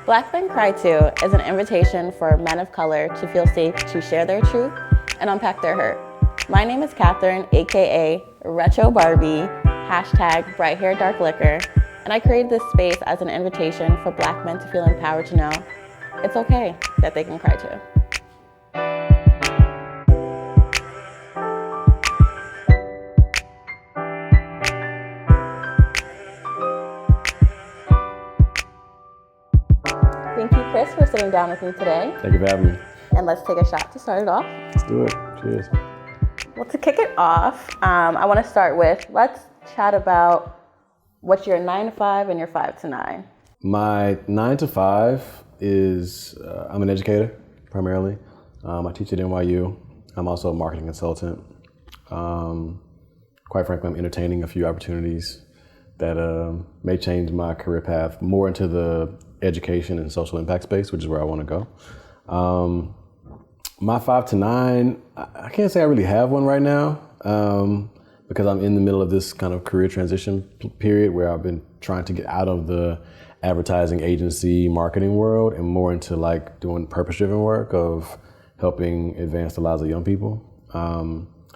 BlackMenCryToo is an invitation for men of color to feel safe to share their truth and unpack their hurt. My name is Catherine, aka Retro Barbie, hashtag bright hair dark liquor, and I created this space as an invitation for Black men to feel empowered to know it's okay that they can cry too. Thank you, Chris, for sitting down with me today. Thank you for having me. And let's take a shot to start it off. Let's do it. Cheers. Well, to kick it off, I want to start with, let's chat about what's your 9 to 5 and your 5 to 9. My 9 to 5 is, I'm an educator, primarily. I teach at NYU. I'm also a marketing consultant. Quite frankly, I'm entertaining a few opportunities that may change my career path more into the education and social impact space, which is where I want to go. My 5 to 9, I can't say I really have one right now because I'm in the middle of this kind of career transition period where I've been trying to get out of the advertising agency marketing world and more into like doing purpose-driven work of helping advance the lives of young people.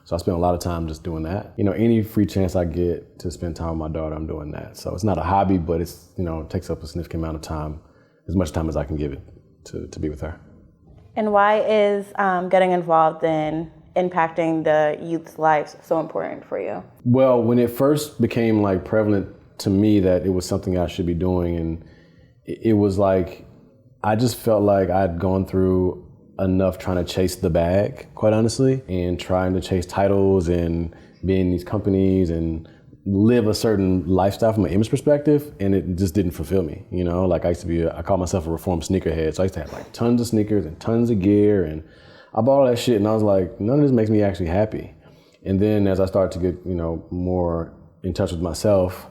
So I spend a lot of time just doing that. You know, any free chance I get to spend time with my daughter, I'm doing that. So it's not a hobby, but it's, you know, it takes up a significant amount of time, as much time as I can give it to be with her. And why is getting involved in impacting the youth's lives so important for you? Well, when it first became like prevalent to me that it was something I should be doing, and it was like, I just felt like I'd gone through enough trying to chase the bag, quite honestly, and trying to chase titles and be in these companies and live a certain lifestyle from an image perspective, and it just didn't fulfill me. You know, like I call myself a reformed sneakerhead, so I used to have like tons of sneakers and tons of gear, and I bought all that shit, and I was like, none of this makes me actually happy. And then as I started to get, you know, more in touch with myself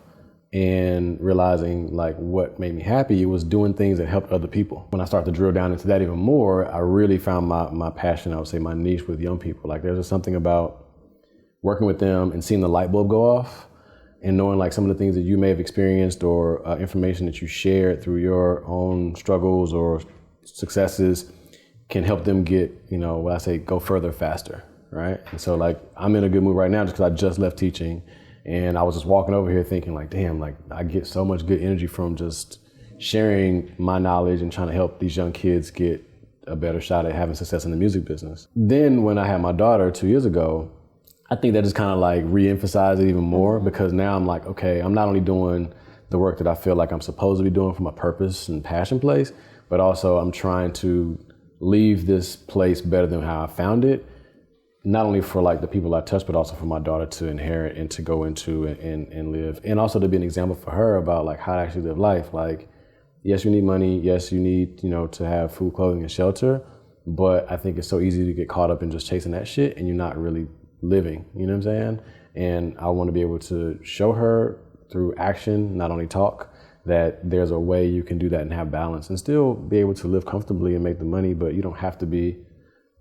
and realizing like what made me happy, it was doing things that helped other people. When I started to drill down into that even more, I really found my passion, I would say my niche with young people. Like there's just something about working with them and seeing the light bulb go off and knowing like some of the things that you may have experienced or information that you shared through your own struggles or successes can help them get, you know, what I say, go further faster, right? And so like I'm in a good mood right now just because I just left teaching. And I was just walking over here thinking like, damn, like I get so much good energy from just sharing my knowledge and trying to help these young kids get a better shot at having success in the music business. Then when I had my daughter 2 years ago, I think that just kind of like re-emphasized it even more because now I'm like, okay, I'm not only doing the work that I feel like I'm supposed to be doing from a purpose and passion place, but also I'm trying to leave this place better than how I found it. Not only for like the people I touch, but also for my daughter to inherit and to go into and live. And also to be an example for her about like how to actually live life. Like, yes, you need money. Yes, you need, you know, to have food, clothing, and shelter. But I think it's so easy to get caught up in just chasing that shit and you're not really living, you know what I'm saying? And I want to be able to show her through action, not only talk, that there's a way you can do that and have balance and still be able to live comfortably and make the money, but you don't have to be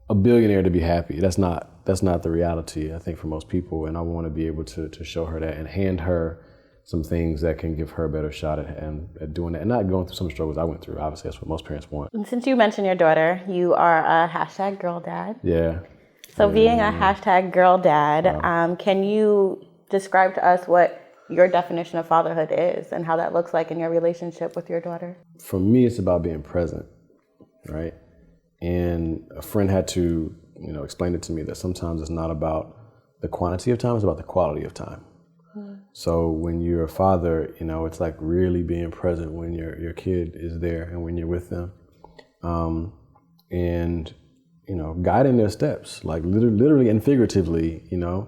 a billionaire to be happy. That's not the reality, I think, for most people. And I want to be able to show her that and hand her some things that can give her a better shot at doing that and not going through some struggles I went through. Obviously, that's what most parents want. And since you mentioned your daughter, you are a hashtag girl dad. Yeah. So being a hashtag girl dad, can you describe to us what your definition of fatherhood is and how that looks like in your relationship with your daughter? For me, it's about being present, right? And a friend had to, you know, explain it to me that sometimes it's not about the quantity of time, it's about the quality of time. So when you're a father, you know, it's like really being present when your kid is there and when you're with them. And, you know, guiding their steps, like literally and figuratively, you know.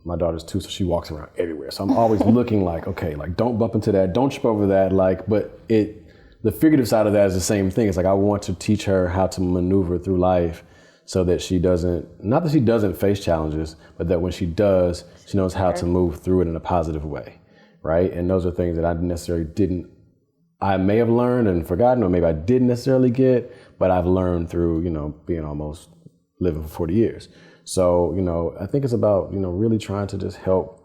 My daughter's 2, so she walks around everywhere. So I'm always looking like, okay, like don't bump into that, don't trip over that, like, but the figurative side of that is the same thing. It's like I want to teach her how to maneuver through life so that she doesn't face challenges, but that when she does, she knows how to move through it in a positive way, right? And those are things that I may have learned and forgotten, or maybe I didn't necessarily get, but I've learned through, you know, being almost living for 40 years. So, you know, I think it's about, you know, really trying to just help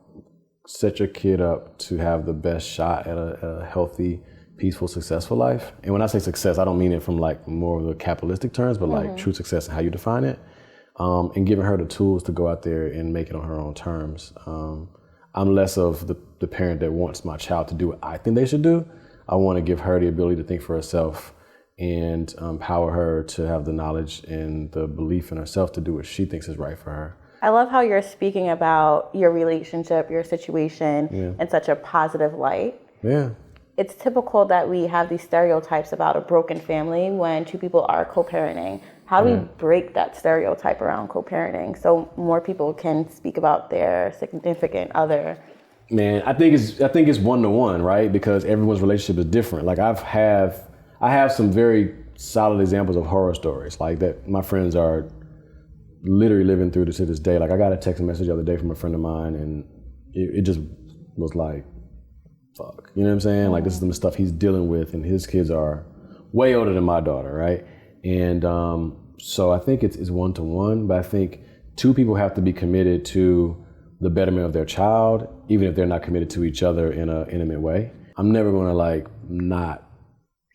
set your kid up to have the best shot at a healthy peaceful, successful life. And when I say success, I don't mean it from like more of the capitalistic terms, but like true success and how you define it. And giving her the tools to go out there and make it on her own terms. I'm less of the parent that wants my child to do what I think they should do. I want to give her the ability to think for herself and empower her to have the knowledge and the belief in herself to do what she thinks is right for her. I love how you're speaking about your relationship, your situation in such a positive light. Yeah. It's typical that we have these stereotypes about a broken family when two people are co-parenting. How do we break that stereotype around co-parenting so more people can speak about their significant other? Man, I think it's one-to-one, right? Because everyone's relationship is different. Like I have some very solid examples of horror stories like that. My friends are literally living through this to this day. Like I got a text message the other day from a friend of mine, and it just was like, fuck. You know what I'm saying? Like this is the stuff he's dealing with, and his kids are way older than my daughter, right? And so I think it's one-to-one, but I think two people have to be committed to the betterment of their child, even if they're not committed to each other in an intimate way. I'm never gonna like not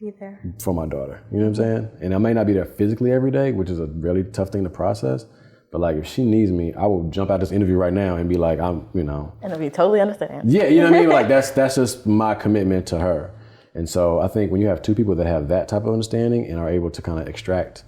Be there for my daughter, you know what I'm saying? And I may not be there physically every day, which is a really tough thing to process, but like if she needs me, I will jump out this interview right now and be like, And if you totally understand. Yeah, you know what I mean? Like that's just my commitment to her. And so I think when you have two people that have that type of understanding and are able to kind of extract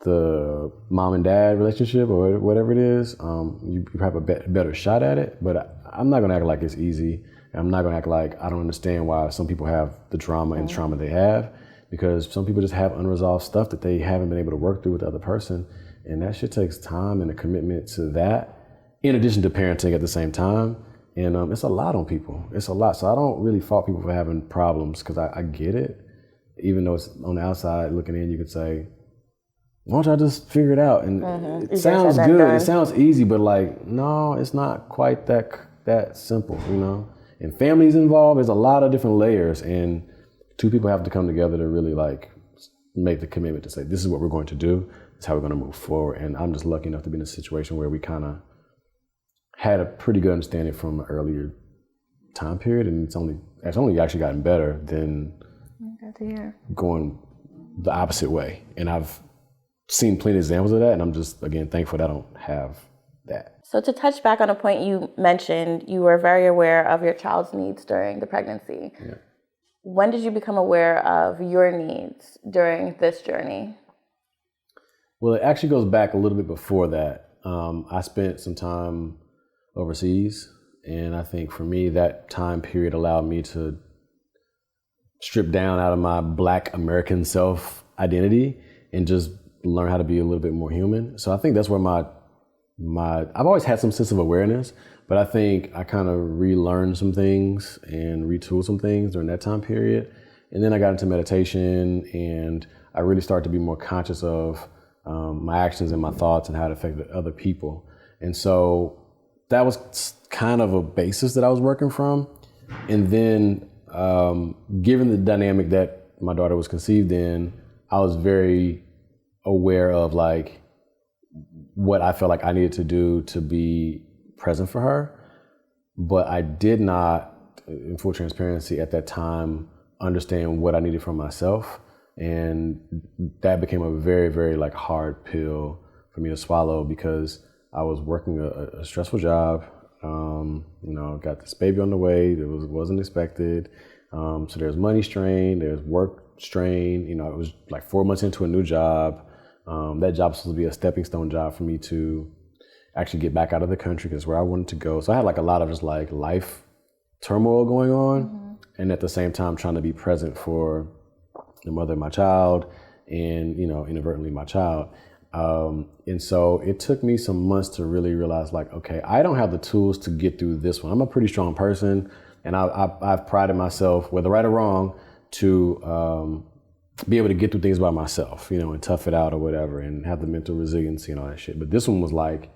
the mom and dad relationship or whatever it is, you have a better shot at it. But I'm not gonna act like it's easy. I'm not gonna act like I don't understand why some people have the drama and trauma they have, because some people just have unresolved stuff that they haven't been able to work through with the other person. And that shit takes time and a commitment to that, in addition to parenting at the same time. And it's a lot on people. It's a lot. So I don't really fault people for having problems, because I get it. Even though it's on the outside looking in, you could say, why don't y'all just figure it out? And it sounds good. It sounds easy, but like, no, it's not quite that simple, you know? And families involved, there's a lot of different layers, and two people have to come together to really like make the commitment to say, this is what we're going to do. This is how we're going to move forward. And I'm just lucky enough to be in a situation where we kind of had a pretty good understanding from an earlier time period, and it's only actually gotten better than going the opposite way. And I've seen plenty of examples of that, and I'm just, again, thankful that I don't have that. So to touch back on a point you mentioned, you were very aware of your child's needs during the pregnancy. Yeah. When did you become aware of your needs during this journey? Well, it actually goes back a little bit before that. I spent some time overseas, and I think for me, that time period allowed me to strip down out of my Black American self identity and just learn how to be a little bit more human. So I think that's where I've always had some sense of awareness, but I think I kind of relearned some things and retooled some things during that time period. And then I got into meditation, and I really started to be more conscious of my actions and my thoughts and how it affected other people. And so that was kind of a basis that I was working from. And then given the dynamic that my daughter was conceived in, I was very aware of like what I felt like I needed to do to be present for her. But I did not, in full transparency at that time, understand what I needed from myself. And that became a very, very like hard pill for me to swallow, because I was working a stressful job. Got this baby on the way that wasn't expected. So there's money strain, there's work strain. It was like 4 months into a new job. That job was supposed to be a stepping stone job for me to actually get back out of the country, because where I wanted to go. So I had like a lot of just like life turmoil going on, and at the same time trying to be present for the mother of my child and, inadvertently my child. And so it took me some months to really realize like, okay, I don't have the tools to get through this one. I'm a pretty strong person, and I've prided myself, whether right or wrong, to be able to get through things by myself, and tough it out or whatever, and have the mental resiliency and all that shit. But this one was like,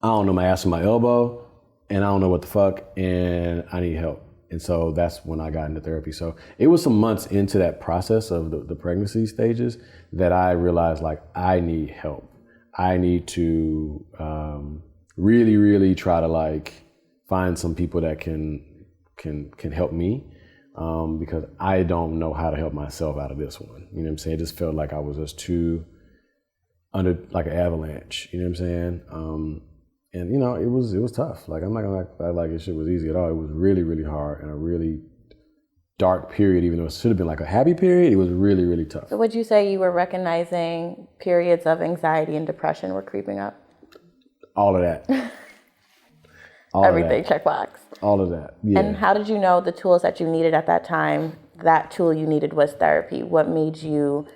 I don't know my ass from my elbow, and I don't know what the fuck, and I need help. And so that's when I got into therapy. So it was some months into that process of the pregnancy stages that I realized like, I need help. I need to really, really try to like find some people that can help me. because I don't know how to help myself out of this one. You know what I'm saying? It just felt like I was just too under like an avalanche. You know what I'm saying? And you know, it was tough. Like I'm not gonna act like this shit was easy at all. It was really, really hard and a really dark period. Even though it should have been like a happy period, it was really, really tough. So would you say you were recognizing periods of anxiety and depression were creeping up? All of that. Everything, check box. All of that, yeah. And how did you know the tools that you needed at that time, that tool you needed was therapy? What made you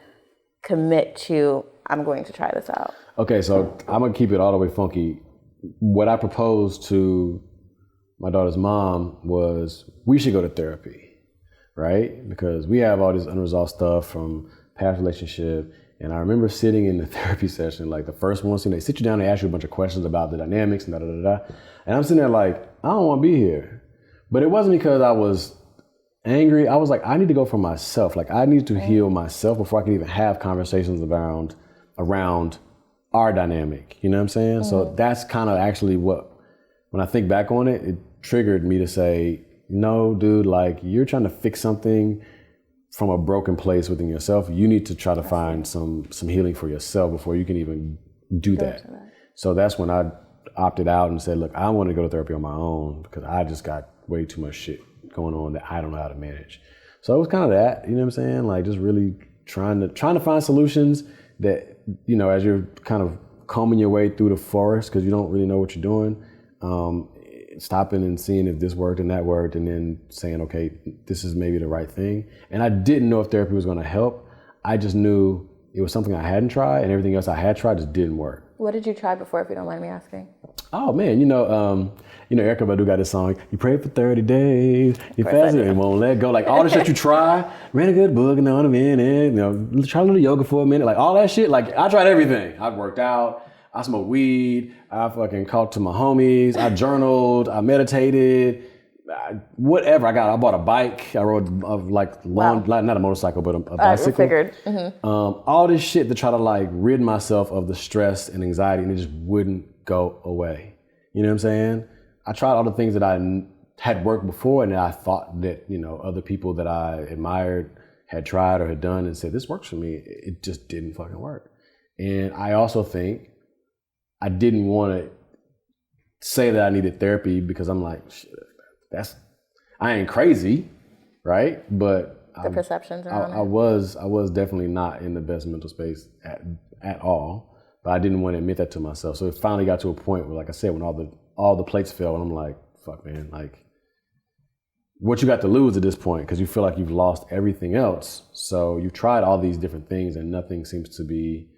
commit to, I'm going to try this out? Okay, so I'm gonna keep it all the way funky. What I proposed to my daughter's mom was we should go to therapy, right? Because we have all this unresolved stuff from past relationship. And I remember sitting in the therapy session, like the first one, so they sit you down, they ask you a bunch of questions about the dynamics and da-da-da-da. And I'm sitting there like, I don't want to be here. But it wasn't because I was angry. I was like, I need to go for myself. Like I need to heal myself before I can even have conversations around our dynamic. You know what I'm saying? So that's kind of actually what, when I think back on it, it triggered me to say, no, dude, like you're trying to fix something from a broken place within yourself. You need to try to find some healing for yourself before you can even do that. So that's when I opted out and said, look, I want to go to therapy on my own because I just got way too much shit going on that I don't know how to manage. So it was kind of that, you know what I'm saying? Like just really trying to find solutions that, you know, as you're kind of combing your way through the forest because you don't really know what you're doing, stopping and seeing if this worked and that worked, and then saying, okay, this is maybe the right thing. And I didn't know if therapy was going to help. I just knew it was something I hadn't tried, and everything else I had tried just didn't work. What did you try before, if you don't mind me asking? Oh man, you know, Erykah Badu got this song. You pray for 30 days, you fast and won't let go. Like all the shit you try. Read a good book and on a minute. You know, try a little yoga for a minute. Like all that shit. Like I tried everything. I worked out. I smoked weed, I fucking talked to my homies, I journaled, I meditated, whatever. I bought a bike, I rode not a motorcycle, but a bicycle. Figured. All this shit to try to like rid myself of the stress and anxiety, and it just wouldn't go away. You know what I'm saying? I tried all the things that I had worked before, and I thought that, you know, other people that I admired had tried or had done and said, this works for me. It just didn't fucking work. And I also think I didn't want to say that I needed therapy because I'm like, shit, I ain't crazy, right? But the perceptions around I was definitely not in the best mental space at all. But I didn't want to admit that to myself. So it finally got to a point where, like I said, when all the plates fell, and I'm like, fuck, man, like, what you got to lose at this point? Because you feel like you've lost everything else. So you've tried all these different things, and nothing seems to be.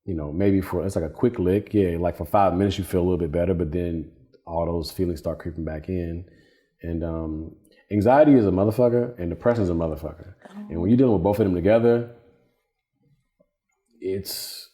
You know, maybe it's like a quick lick. Yeah, like for 5 minutes you feel a little bit better, but then all those feelings start creeping back in. And anxiety is a motherfucker and depression is a motherfucker. And when you're dealing with both of them together, it's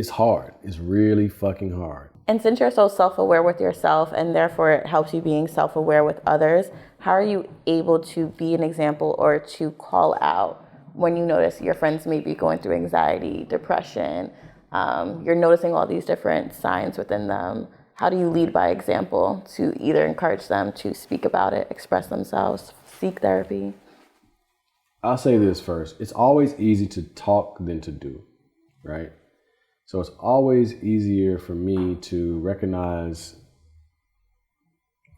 hard. It's really fucking hard. And since you're so self-aware with yourself and therefore it helps you being self-aware with others, how are you able to be an example or to call out when you notice your friends may be going through anxiety, depression? You're noticing all these different signs within them. How do you lead by example to either encourage them to speak about it, express themselves, seek therapy? I'll say this first. It's always easy to talk than to do, right? So it's always easier for me to recognize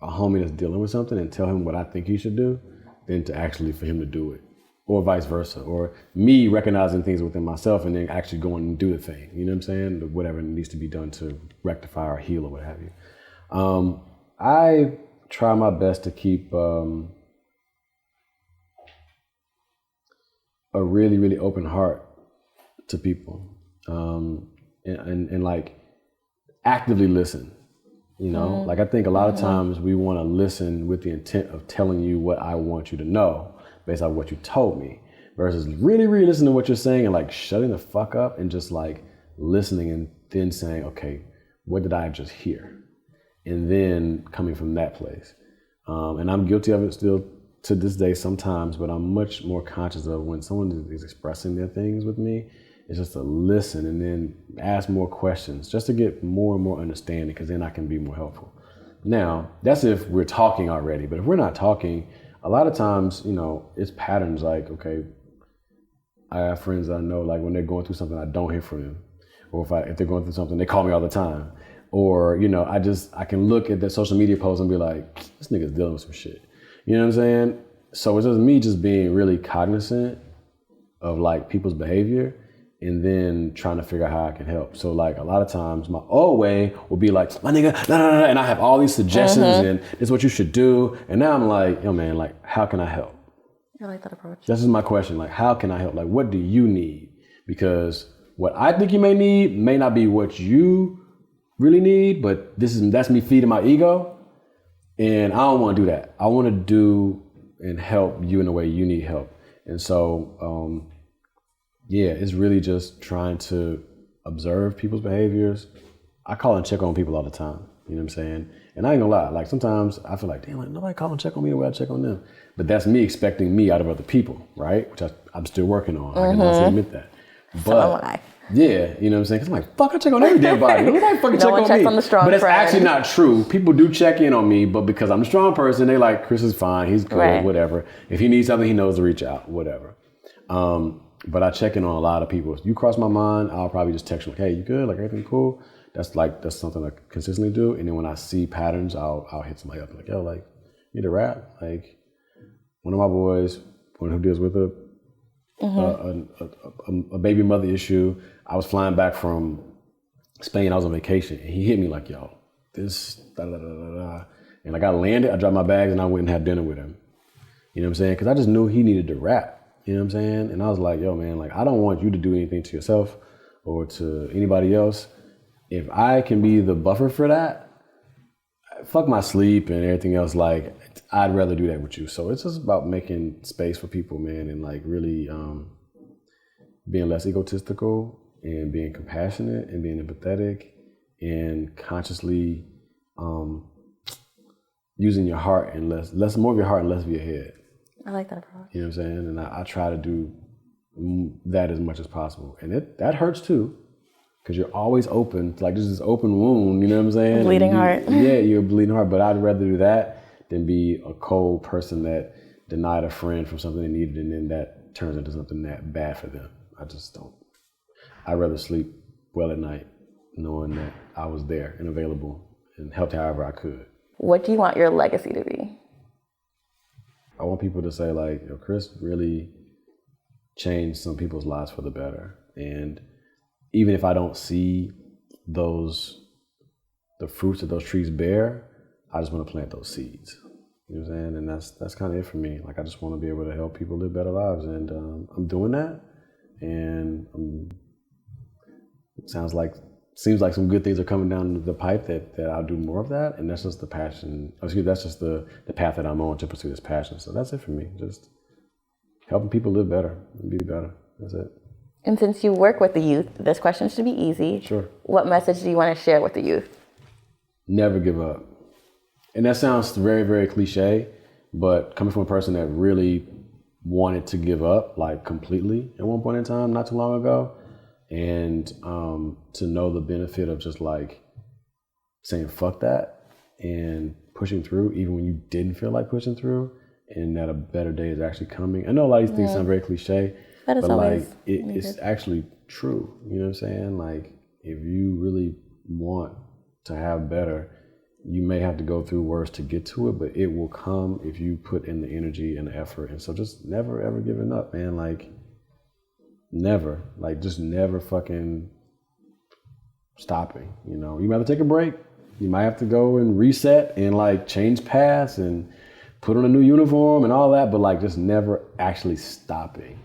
a homie that's dealing with something and tell him what I think he should do than to actually for him to do it. Or vice versa, or me recognizing things within myself and then actually going and do the thing. You know what I'm saying? Whatever needs to be done to rectify or heal or what have you. I try my best to keep a really, really open heart to people, and like actively listen. You know, like I think a lot of times we want to listen with the intent of telling you what I want you to know, based on what you told me, versus really, really listening to what you're saying and like shutting the fuck up and just like listening and then saying, okay, what did I just hear? And then coming from that place. And I'm guilty of it still to this day sometimes, but I'm much more conscious of when someone is expressing their things with me, it's just to listen and then ask more questions just to get more and more understanding, because then I can be more helpful. Now, that's if we're talking already, but if we're not talking, a lot of times, you know, it's patterns like, okay, I have friends that I know, like when they're going through something, I don't hear from them. Or if they're going through something, they call me all the time. Or, you know, I can look at their social media posts and be like, this nigga's dealing with some shit. You know what I'm saying? So it's just me just being really cognizant of like people's behavior and then trying to figure out how I can help. So like a lot of times my old way will be like, my nigga, nah, nah, nah, and I have all these suggestions and this is what you should do. And now I'm like, yo man, like how can I help? I like that approach. This is my question. Like, how can I help? Like, what do you need? Because what I think you may need may not be what you really need, but that's me feeding my ego. And I don't want to do that. I want to do and help you in the way you need help. And so, it's really just trying to observe people's behaviors. I call and check on people all the time. You know what I'm saying? And I ain't gonna lie, like sometimes I feel like, damn, like nobody call and check on me the way I check on them. But that's me expecting me out of other people, right? Which I'm still working on. I can honestly admit that. But yeah, you know what I'm saying? Cause I'm like, fuck, I check on every damn body. Nobody fucking check on me. On the strong but it's friend. actually not true. People do check in on me, but because I'm a strong person, they like, Chris is fine, he's good, whatever. If he needs something, he knows to reach out, whatever. But I check in on a lot of people. If you cross my mind, I'll probably just text you like, hey, you good? Like everything cool? That's something I consistently do. And then when I see patterns, I'll hit somebody up like, yo, like, you need a rap? Like one of my boys, one who deals with a baby mother issue. I was flying back from Spain. I was on vacation, and he hit me like, "Yo, this da da da da da." And like I landed, I dropped my bags, and I went and had dinner with him. You know what I'm saying? Because I just knew he needed to rap. You know what I'm saying? And I was like, "Yo, man, like I don't want you to do anything to yourself or to anybody else. If I can be the buffer for that, fuck my sleep and everything else. Like I'd rather do that with you." So it's just about making space for people, man, and like really being less egotistical and being compassionate and being empathetic and consciously using your heart and less more of your heart and less of your head. I like that approach. You know what I'm saying? And I try to do that as much as possible. And that hurts too, because you're always open. Like there's this open wound, you know what I'm saying? Bleeding heart. Yeah, you're a bleeding heart, but I'd rather do that than be a cold person that denied a friend from something they needed and then that turns into something that bad for them. I just don't. I'd rather sleep well at night knowing that I was there and available and helped however I could. What do you want your legacy to be? I want people to say like, yo, Chris really changed some people's lives for the better. And even if I don't see the fruits that those trees bear, I just want to plant those seeds. You know what I'm saying? And that's kind of it for me. Like I just want to be able to help people live better lives, and I'm doing that. And seems like some good things are coming down the pipe that I'll do more of that. And that's just the passion. That's just the path that I'm on to pursue this passion. So that's it for me. Just helping people live better and be better. That's it. And since you work with the youth, this question should be easy. Sure. What message do you want to share with the youth? Never give up. And that sounds very, very cliche, but coming from a person that really wanted to give up like completely at one point in time, not too long ago, and to know the benefit of just like saying fuck that and pushing through even when you didn't feel like pushing through, and that a better day is actually coming. I know a lot of these things sound very cliche, but like it's actually true. You know what I'm saying? Like if you really want to have better, you may have to go through worse to get to it, but it will come if you put in the energy and the effort. And so just never ever giving up, man. Like never, like just never fucking stopping. You know, you might have to take a break. You might have to go and reset and like change paths and put on a new uniform and all that, but like just never actually stopping,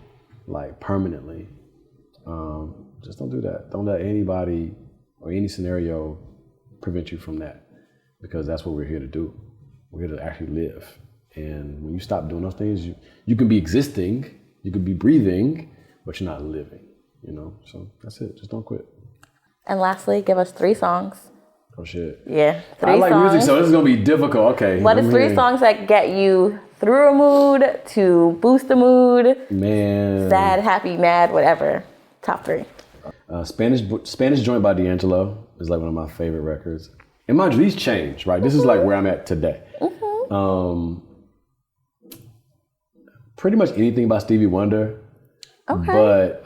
like permanently. Just don't do that. Don't let anybody or any scenario prevent you from that, because that's what we're here to do. We're here to actually live. And when you stop doing those things, you can be existing, you can be breathing, but you're not living, you know? So that's it. Just don't quit. And lastly, give us 3 songs. Oh shit. Yeah, 3 songs. I like music, so this is gonna be difficult. Okay. What is 3 songs that get you through a mood, to boost the mood? Man. Sad, happy, mad, whatever. Top 3. Spanish Joint by D'Angelo is like one of my favorite records. And mind you, these change, right? This is like where I'm at today. pretty much anything by Stevie Wonder. Okay. But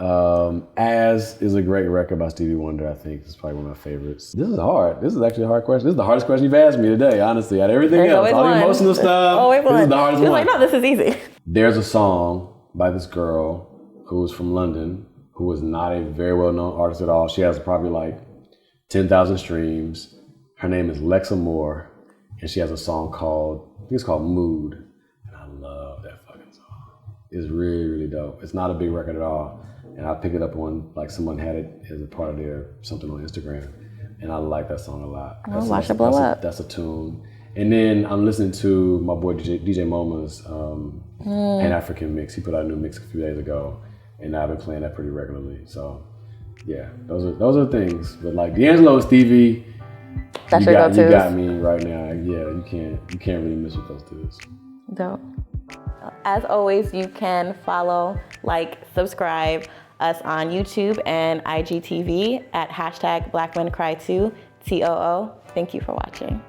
As is a great record by Stevie Wonder, I think. It's probably one of my favorites. This is hard. This is actually a hard question. This is the hardest question you've asked me today, honestly. Out of everything else, all the emotional stuff, this is the hardest one. Like, no, this is easy. There's a song by this girl who is from London, who is not a very well-known artist at all. She has probably like 10,000 streams. Her name is Lexa Moore, and she has a song called, I think it's called Mood. And I love that fucking song. It's really, really dope. It's not a big record at all. And I picked it up on, like, someone had it as a part of their something on Instagram. And I like that song a lot. Oh, watch it blow up. That's a tune. And then I'm listening to my boy DJ Moma's Pan-African mix. He put out a new mix a few days ago. And I've been playing that pretty regularly. So yeah, those are things. But like D'Angelo and Stevie, that's your go-tos. You got me right now. Yeah, you can't really miss with those dudes. Dope. As always, you can follow, like, subscribe us on YouTube and IGTV at #BlackMenCryToo, TOO. Thank you for watching.